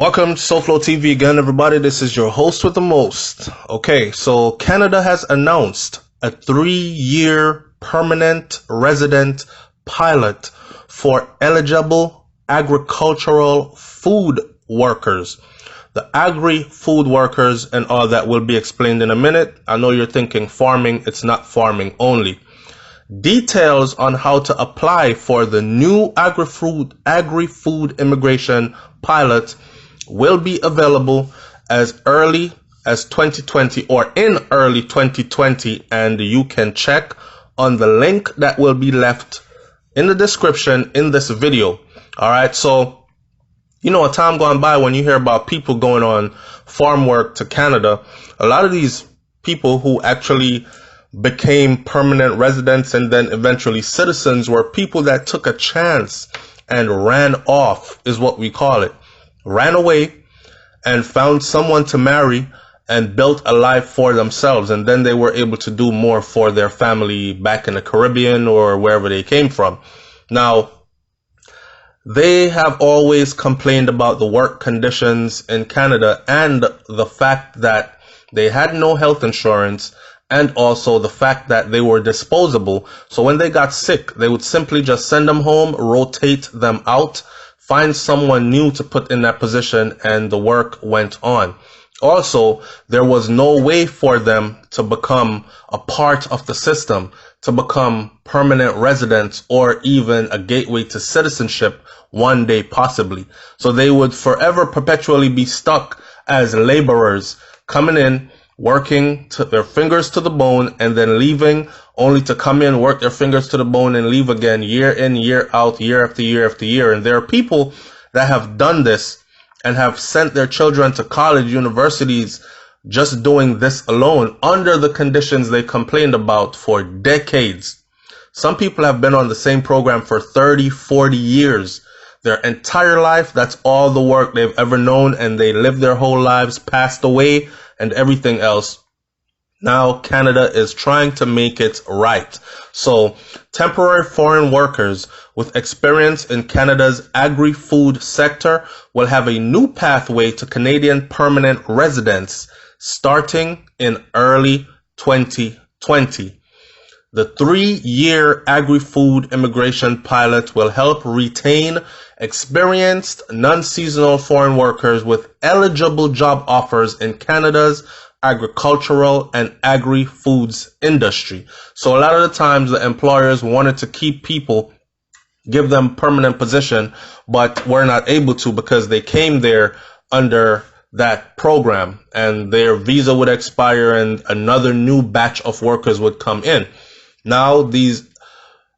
Welcome to SouFLoTV again, everybody. This is your host with the most. Okay, so Canada has announced a 3-year permanent resident pilot for eligible agricultural food workers. The agri-food workers and all that will be explained in a minute. I know you're thinking farming. It's not farming only. Details on how to apply for the new agri-food immigration pilot will be available as early as 2020 or in early 2020, and you can check on the link that will be left in the description in this video. All right, so a time gone by when you hear about people going on farm work to Canada, a lot of these people who actually became permanent residents and then eventually citizens were people that took a chance and ran off, is what we call it. Ran away and found someone to marry and built a life for themselves, and then they were able to do more for their family back in the Caribbean or wherever they came from. Now, they have always complained about the work conditions in Canada and the fact that they had no health insurance, and also the fact that they were disposable. So when they got sick, they would simply just send them home, rotate them out, find someone new to put in that position, and the work went on. Also, there was no way for them to become a part of the system, to become permanent residents or even a gateway to citizenship one day possibly. So they would forever perpetually be stuck as laborers, coming in, working to their fingers to the bone, and then leaving, only to come in, work their fingers to the bone, and leave again, year in, year out, year after year after year. And there are people that have done this and have sent their children to college, universities, just doing this alone under the conditions they complained about for decades. Some people have been on the same program for 30, 40 years. Their entire life, that's all the work they've ever known, and they lived their whole lives, passed away, and everything else. Now Canada is trying to make it right. So temporary foreign workers with experience in Canada's agri-food sector will have a new pathway to Canadian permanent residence starting in early 2020. The 3-year agri-food immigration pilot will help retain experienced non-seasonal foreign workers with eligible job offers in Canada's agricultural and agri-foods industry. So a lot of the times the employers wanted to keep people, give them permanent position, but were not able to because they came there under that program and their visa would expire and another new batch of workers would come in. Now these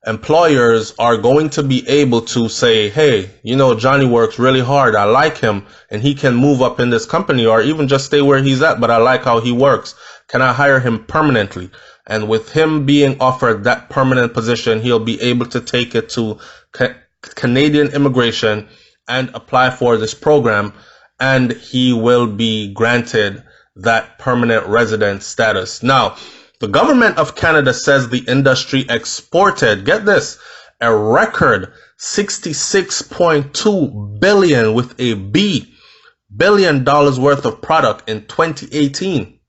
employers are going to be able to say, hey, Johnny works really hard. I like him and he can move up in this company or even just stay where he's at, but I like how he works. Can I hire him permanently? And with him being offered that permanent position, he'll be able to take it to Canadian immigration and apply for this program, and he will be granted that permanent resident status. Now, the government of Canada says the industry exported, get this, a record $66.2 billion with a B, $billion worth of product in 2018.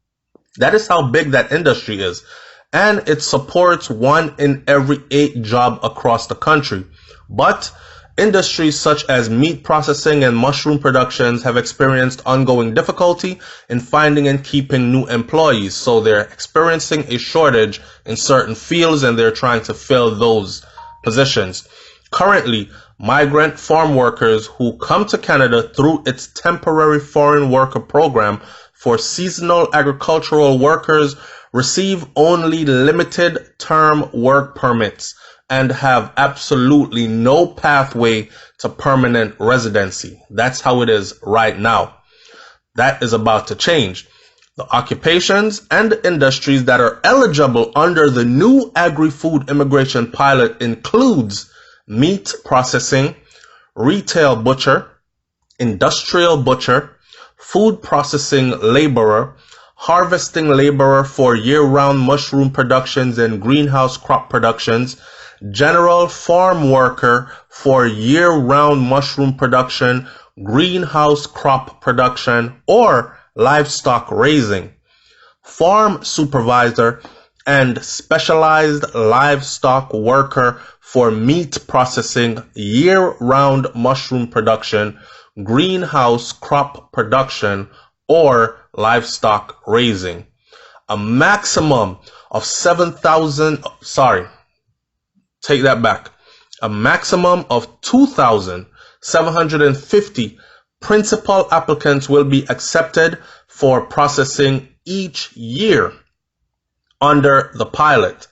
That is how big that industry is. And it supports 1 in every 8 jobs across the country. But industries such as meat processing and mushroom productions have experienced ongoing difficulty in finding and keeping new employees. So they're experiencing a shortage in certain fields and they're trying to fill those positions. Currently, migrant farm workers who come to Canada through its temporary foreign worker program for seasonal agricultural workers receive only limited term work permits and have absolutely no pathway to permanent residency. That's how it is right now. That is about to change. The occupations and industries that are eligible under the new agri-food immigration pilot includes meat processing, retail butcher, industrial butcher, food processing laborer, harvesting laborer for year-round mushroom productions and greenhouse crop productions, general farm worker for year-round mushroom production, greenhouse crop production, or livestock raising. Farm supervisor and specialized livestock worker for meat processing, year-round mushroom production, greenhouse crop production, or livestock raising. A maximum of 2,750 principal applicants will be accepted for processing each year under the pilot.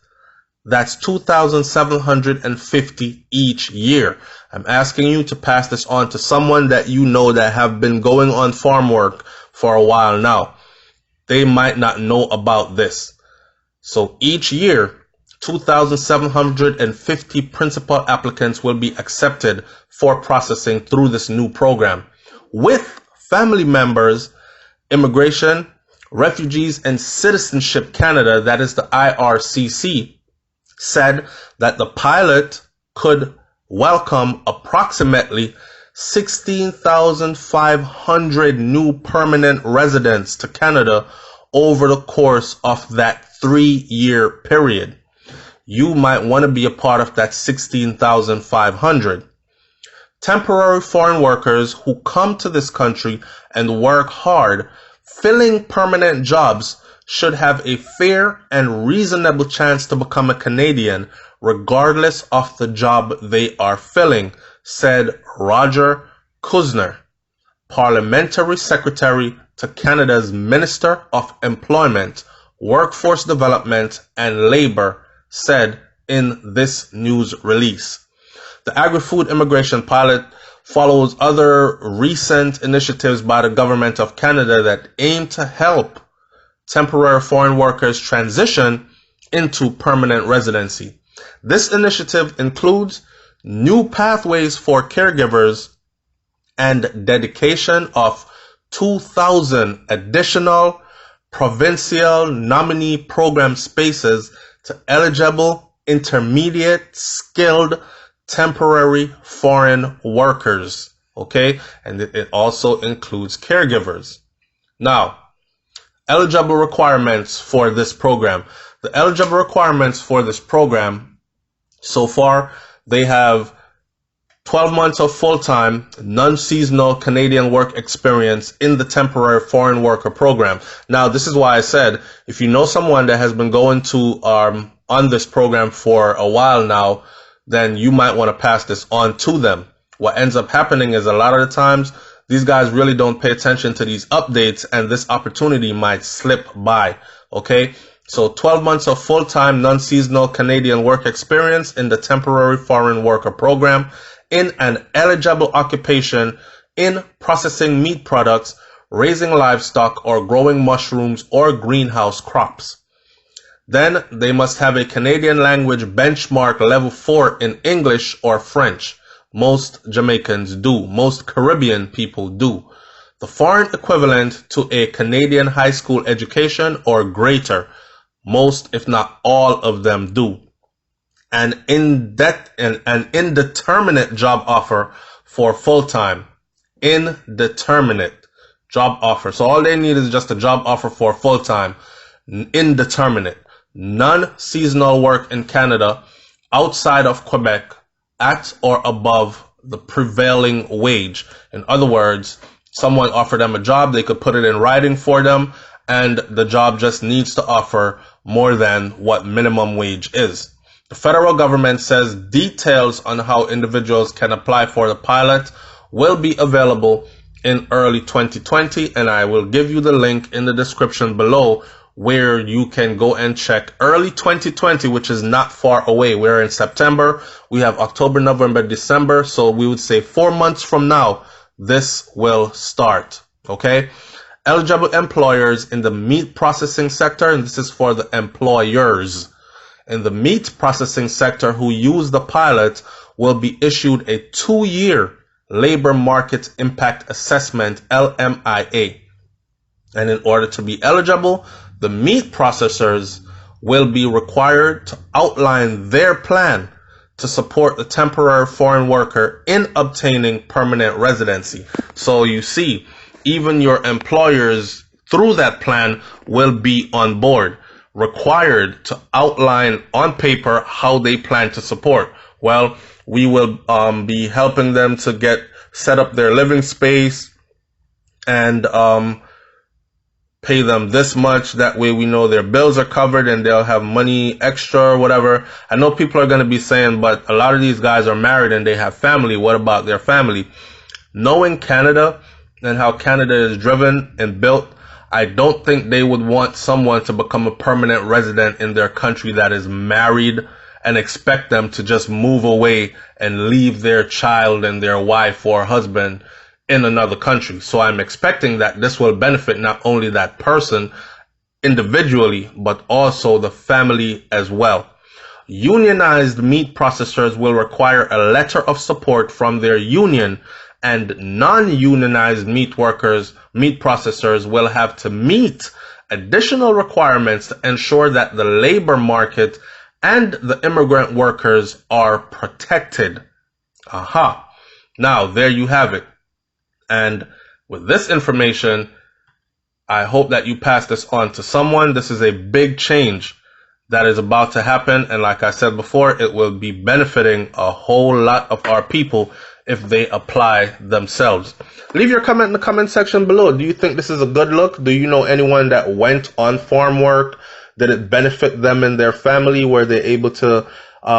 That's 2,750 each year. I'm asking you to pass this on to someone that you know that have been going on farm work for a while now. They might not know about this. So each year, 2,750 principal applicants will be accepted for processing through this new program. With family members, Immigration, Refugees and Citizenship Canada, that is the IRCC, said that the pilot could welcome approximately 16,500 new permanent residents to Canada over the course of that 3-year period. You might want to be a part of that 16,500. Temporary foreign workers who come to this country and work hard, filling permanent jobs, should have a fair and reasonable chance to become a Canadian, regardless of the job they are filling, said Roger Kuzner, Parliamentary Secretary to Canada's Minister of Employment, Workforce Development and Labour, said in this news release. The agri-food immigration pilot follows other recent initiatives by the Government of Canada that aim to help temporary foreign workers transition into permanent residency. This initiative includes new pathways for caregivers and dedication of 2,000 additional provincial nominee program spaces to eligible, intermediate, skilled, temporary foreign workers. Okay? And it also includes caregivers. Now, eligible requirements for this program. The eligible requirements for this program, so far, they have 12 months of full-time, non-seasonal Canadian work experience in the temporary foreign worker program. Now, this is why I said, if you know someone that has been going to on this program for a while now, then you might want to pass this on to them. What ends up happening is a lot of the times, these guys really don't pay attention to these updates, and this opportunity might slip by. Okay? So 12 months of full-time, non-seasonal Canadian work experience in the temporary foreign worker program in an eligible occupation in processing meat products, raising livestock, or growing mushrooms or greenhouse crops. Then they must have a Canadian language benchmark level 4 in English or French. Most Jamaicans do. Most Caribbean people do. The foreign equivalent to a Canadian high school education or greater. Most, if not all of them do. An indeterminate job offer for full-time. Indeterminate job offer. So all they need is just a job offer for full-time. Indeterminate. Non-seasonal work in Canada outside of Quebec at or above the prevailing wage. In other words, someone offered them a job, they could put it in writing for them, and the job just needs to offer more than what minimum wage is. The federal government says details on how individuals can apply for the pilot will be available in early 2020, and I will give you the link in the description below where you can go and check early 2020, which is not far away. We're in September. We have October, November, December. So we would say 4 months from now, this will start. Okay. Eligible employers in the meat processing sector, and this is for the employers in the meat processing sector who use the pilot, will be issued a 2-year labor market impact assessment, LMIA. And in order to be eligible, the meat processors will be required to outline their plan to support the temporary foreign worker in obtaining permanent residency. So you see, even your employers through that plan will be on board, required to outline on paper how they plan to support. Well, we will be helping them to set up their living space and pay them this much. That way we know their bills are covered and they'll have money extra or whatever. I know people are going to be saying, but a lot of these guys are married and they have family. What about their family? Knowing Canada and how Canada is driven and built, I don't think they would want someone to become a permanent resident in their country that is married and expect them to just move away and leave their child and their wife or husband in another country. So I'm expecting that this will benefit not only that person individually, but also the family as well. Unionized meat processors will require a letter of support from their union, and non-unionized meat processors will have to meet additional requirements to ensure that the labor market and the immigrant workers are protected. Now, there you have it. And with this information, I hope that you pass this on to someone. This is a big change that is about to happen. And like I said before, it will be benefiting a whole lot of our people if they apply themselves. Leave your comment in the comment section below. Do you think this is a good look? Do you know anyone that went on farm work? Did it benefit them and their family? Were they able to